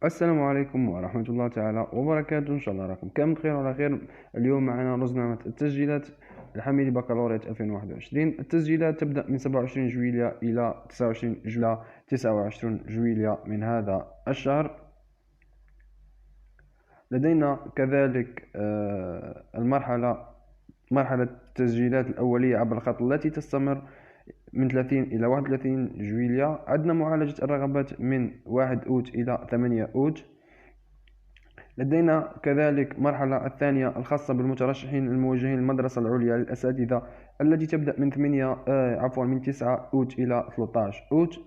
السلام عليكم ورحمة الله تعالى وبركاته. إن شاء الله راكم كامل بخير وعلى خير. اليوم معنا رزنامة التسجيلات الحاملي بكالوريات 2021. التسجيلات تبدأ من 27 جويلية إلى 29 جويلية 29 جويلية من هذا الشهر. لدينا كذلك مرحلة التسجيلات الأولية عبر الخط التي تستمر من 30 إلى 31 جويلية. عندنا معالجة الرغبات من 1 أوت إلى 8 أوت. لدينا كذلك المرحلة الثانية الخاصة بالمترشحين الموجهين للمدرسة العليا للأساتذة التي تبدأ من 9 أوت إلى 13 أوت.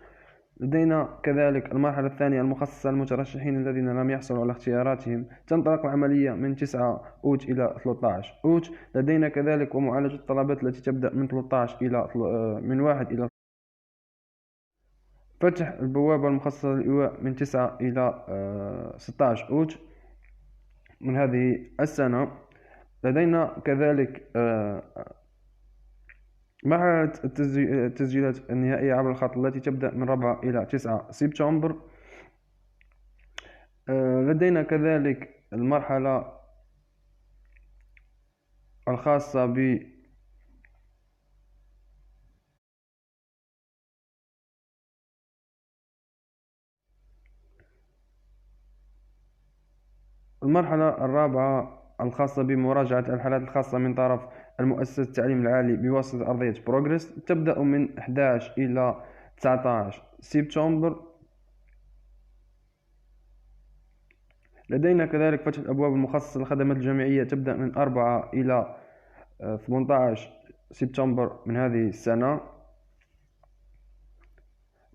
لدينا كذلك المرحلة الثانية المخصصة للمترشحين الذين لم يحصلوا على اختياراتهم، تنطلق العملية من 9 أوت إلى 13 أوت. لدينا كذلك ومعالجة الطلبات التي تبدأ من 13 إلى من 1 إلى فتح البوابة المخصصة للإيواء من 9 إلى 16 أوت من هذه السنة. لدينا كذلك مرحلة التسجيلات النهائية عبر الخط التي تبدأ من 4 إلى 9 سبتمبر. لدينا كذلك المرحلة الخاصة المرحلة الرابعة الخاصة بمراجعة الحالات الخاصة من طرف المؤسسة التعليم العالي بواسطة أرضية بروغرس، تبدأ من 11 إلى 19 سبتمبر. لدينا كذلك فتح الأبواب المخصصة للخدمات الجامعية، تبدأ من 4 إلى 18 سبتمبر من هذه السنة.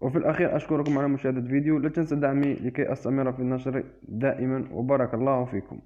وفي الأخير أشكركم على مشاهدة الفيديو. لا تنسى دعمي لكي أستمر في النشر دائما، وبارك الله فيكم.